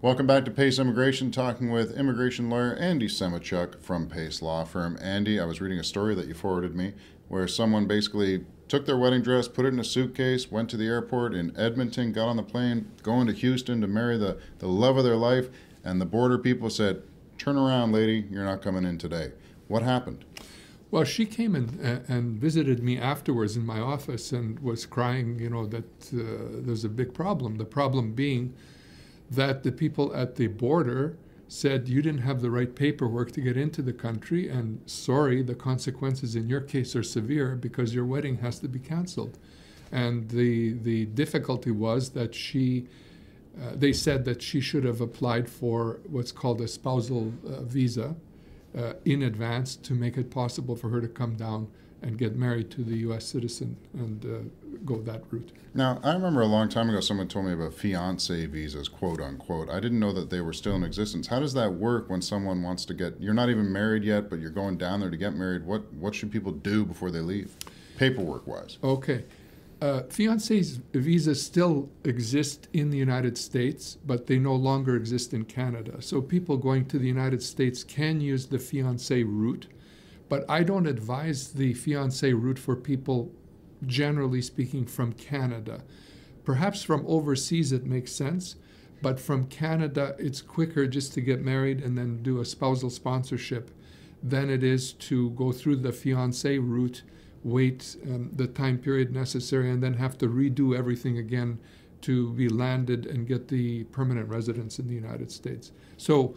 Welcome back to Pace Immigration, talking with immigration lawyer Andy Semichuk from Pace Law Firm. Andy, I was reading a story that you forwarded me where someone basically took their wedding dress, put it in a suitcase, went to the airport in Edmonton, got on the plane, going to Houston to marry the love of their life, and the border people said, "Turn around, lady, you're not coming in today." What happened? Well, she came and visited me afterwards in my office and was crying, that there's a big problem. The problem being that the people at the border said you didn't have the right paperwork to get into the country, and sorry, the consequences in your case are severe because your wedding has to be canceled. And the difficulty was that they said that she should have applied for what's called a spousal visa in advance to make it possible for her to come down and get married to the U.S. citizen and go that route. Now, I remember a long time ago someone told me about fiancé visas, quote unquote. I didn't know that they were still in existence. How does that work when someone wants to you're not even married yet, but you're going down there to get married? What should people do before they leave, paperwork-wise? Okay. Fiancé visas still exist in the United States, but they no longer exist in Canada. So people going to the United States can use the fiancé route, but I don't advise the fiancé route for people, generally speaking, from Canada. Perhaps from overseas it makes sense, but from Canada it's quicker just to get married and then do a spousal sponsorship than it is to go through the fiancé route, wait the time period necessary, and then have to redo everything again to be landed and get the permanent residence in the United States. So,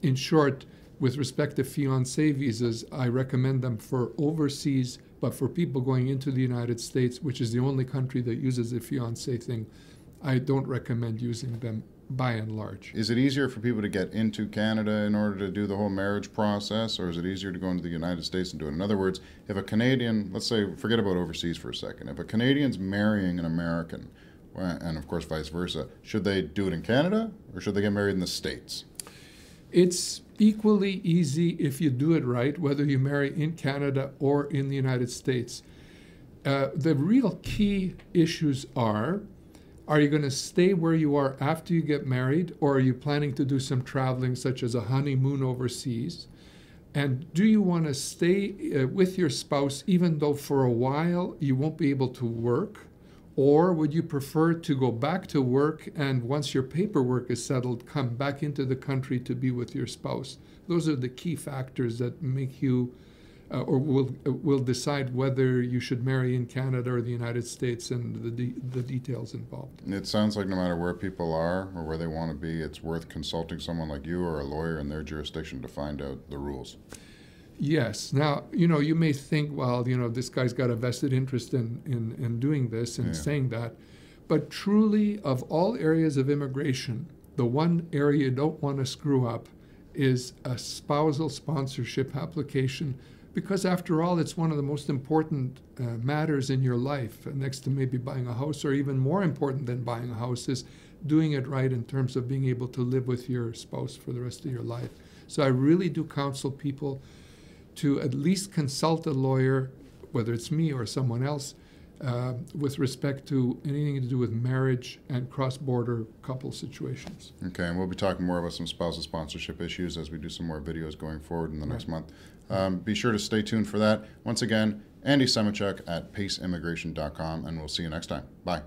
in short, with respect to fiancé visas, I recommend them for overseas, but for people going into the United States, which is the only country that uses the fiancé thing, I don't recommend using them by and large. Is it easier for people to get into Canada in order to do the whole marriage process, or is it easier to go into the United States and do it? In other words, if a Canadian, let's say, forget about overseas for a second, if a Canadian's marrying an American, and of course vice versa, should they do it in Canada or should they get married in the States? It's equally easy if you do it right, whether you marry in Canada or in the United States. The real key issues are you going to stay where you are after you get married, or are you planning to do some traveling, such as a honeymoon overseas? And do you want to stay with your spouse even though for a while you won't be able to work? Or would you prefer to go back to work and once your paperwork is settled, come back into the country to be with your spouse? Those are the key factors that make you or will decide whether you should marry in Canada or the United States, and the details involved. It sounds like no matter where people are or where they want to be, it's worth consulting someone like you or a lawyer in their jurisdiction to find out the rules. Yes. Now, you may think, well, this guy's got a vested interest in doing this and saying that. But truly, of all areas of immigration, the one area you don't want to screw up is a spousal sponsorship application, because after all, it's one of the most important matters in your life, next to maybe buying a house, or even more important than buying a house is doing it right in terms of being able to live with your spouse for the rest of your life. So I really do counsel people to at least consult a lawyer, whether it's me or someone else, with respect to anything to do with marriage and cross-border couple situations. Okay, and we'll be talking more about some spousal sponsorship issues as we do some more videos going forward in the next month. Be sure to stay tuned for that. Once again, Andy Semichuk at paceimmigration.com, and we'll see you next time. Bye.